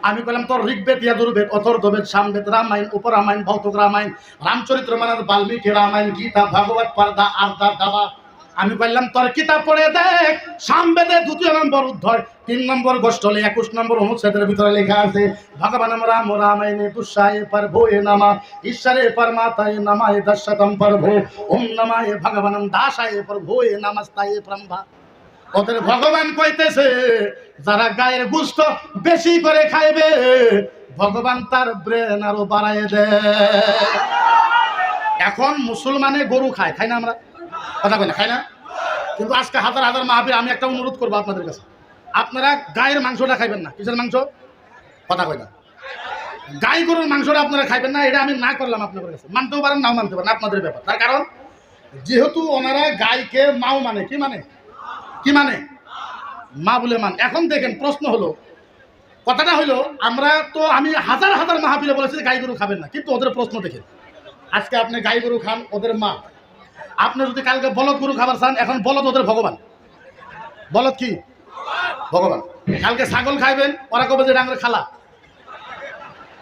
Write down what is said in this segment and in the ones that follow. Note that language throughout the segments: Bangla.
আমি বললাম তোর ঋগ্বেদ যজুর্বেদ অথর্ববেদ সামবেদ রামায়ণ উপরামায়ণ ভৌতিক রামায়ণ রামচরিত্র মানস বাল্মীকি রামায়ণ গীতা ভাগবত পর্দা আর্দা দাবা। আমি বললাম তোর কিতাব পড়ে দেখ, সামবেদে 2 নম্বর অধ্যায় 3 নম্বর গোষ্ঠলে 21 নম্বর অনুচ্ছেদের ভিতরে লেখা আছে ভগবান রাম রামায়ণে তুষায়ে প্রভুয়ে নমা ঈশ্বরে পরমাত্মায়ে নমায়ে দশতম প্রভু ওম নমায়ে ভগবানম দাসায়ে প্রভুয়ে নমস্তায়ে ব্রহ্মা। ওদের ভগবান কইতেছে যারা গায়ের গোশত বেশি করে খাইবে ভগবান তার ব্রেন আরো বাড়ায় দেয়। এখন মুসলমানে গরু খায়, খাই না আমরা? কথা কই না, খাই না? কিন্তু আজকে হাজার হাজার মাহফিল আমি একটা অনুরোধ করবো আপনাদের কাছে, আপনারা গায়ের মাংসটা খাইবেন না। কিসের মাংস? কথা কই না। গাই গরুর মাংসটা আপনারা খাইবেন না, এটা আমি না করলাম আপনাদের কাছে। মানতেও পারেন, নাও মানতে পারেন, আপনাদের ব্যাপার। তার কারণ যেহেতু ওনারা গাইকে মাও মানে, কি মানে, কি মানে, মা বলে মান। এখন দেখেন প্রশ্ন হলো, কথাটা হইলো আমরা তো আমি হাজার হাজার মাহফিলে বলেছি গাই গরু খাবেন না, কিন্তু ওদের প্রশ্ন দেখেন আজকে আপনি গাই গরু খান, ওদের মা। আপনি যদি কালকে বলদ গরু খাবার চান, এখন বলদ ওদের ভগবান। বলদ কি? ভগবান। কালকে ছাগল খাইবেন, ওরা কবে যে ডাঙর খালা।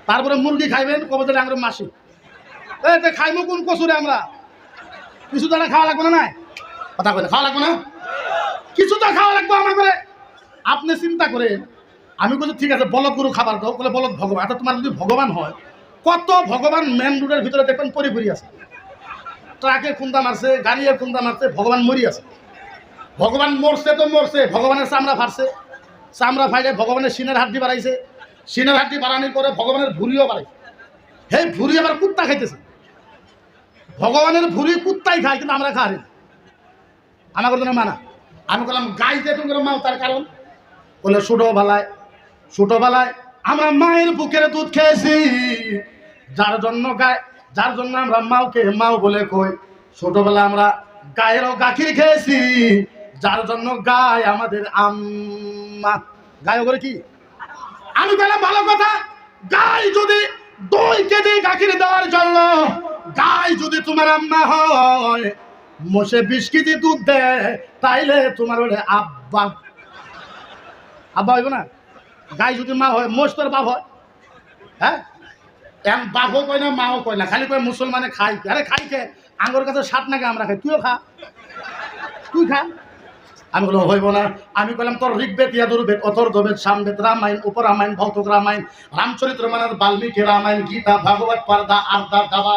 তারপরে মুরগি খাইবেন, কবে যে ডাঙর মাসি। খাইবো কোন কচুরে আমরা? কিছু তো খাওয়া লাগবে না। কথা কই না, খাওয়া লাগবে না, কিছু তো খাওয়া লাগবে আমার করে। আপনি চিন্তা করেন, আমি বলছি ঠিক আছে বলদ গরু খাবার দাও, বলে বলদ ভগবান। আচ্ছা তোমার যদি ভগবান হয়, কত ভগবান মেন রোডের ভিতরে দেখবেন পরি আছে, ট্রাকের খুন্দা মারছে, গাড়ির খুন্দা মারছে, ভগবান মরি আছে। ভগবান মরছে তো মরছে, ভগবানের চামড়া ফাটছে, চামড়া ফাইলে ভগবানের সিনের হাড্ডি বাড়াইছে, সিনের হাড্ডি বাড়ানোর পরে ভগবানের ভুঁড়িও বাড়াইছে। সেই ভুঁড়ি আবার কুত্তা খাইতেছে। ভগবানের ভুঁড়ি কুত্তাই খায়, কিন্তু আমরা খাই আমার কথা মানা। আমি বললাম গাই যে তুমি মাও, তার কারণ বলে ছোটবেলায় আমরা মায়ের বুকের দুধ খেয়েছি, যার জন্য গায়ে, যার জন্য আমরা মাওকে মাও বলে কই। ছোটবেলা আমরা গায়েরও গাখির খেয়েছি, যার জন্য গায় আমাদের আম্মা। গায়ে করে কি? আমি বললাম ভালো কথা, গাই যদি 2 কেজি গাখির দেওয়ার জন্য, গাই যদি তোমার আম্মা হয়, মোষে 20 কেজি দুধ দেয়, তাইলে তোমার বলে আব্বা। আব্বা হইব না? গাই যদি মা হয়, মোষ তোর বাপ হয়। হ্যাঁ, এখন বাপও কয় না, মাও কয় না, খালি কয় মুসলমানে খাই। আরে খাই কে? আঙ্গুর কাছে 7 নাকি আমরা খাই, তুইও খা, তুই খা। আমি বললাম হইব না। আমি বললাম তোর ঋগ্বেদ যজুর্বেদ অথর্ববেদ সামবেদ রামায়ণ উপরামায়ণ ভৌতিক রামায়ণ রামচরিত্র মানস বাল্মীকি রামায়ণ গীতা ভাগবত পর্দা আর্দা দাবা।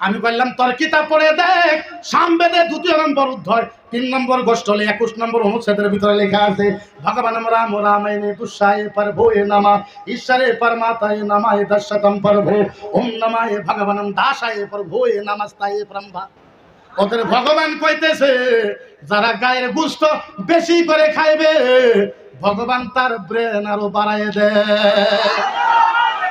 আমি বললাম তোর কিতাব পড়ে দেখ, সামবেদে 2 নম্বর অধ্যায় 3 নম্বর গোষ্ঠলে 21 নম্বর অনুচ্ছেদের ভিতরে লেখা আছে ভগবান রাম রামায়ণে তুষায়ে প্রভুয়ে নমা ঈশ্বরে পরমাত্মায়ে নমায়ে দশতম প্রভু ওম নমায়ে ভগবানম দাসায়ে প্রভুয়ে নমস্তায়ে ব্রহ্মা। ওদের ভগবান কইতেছে যারা গায়ের গোশত বেশি করে খাইবে ভগবান তার ব্রেন আরো বাড়ায় দেয়।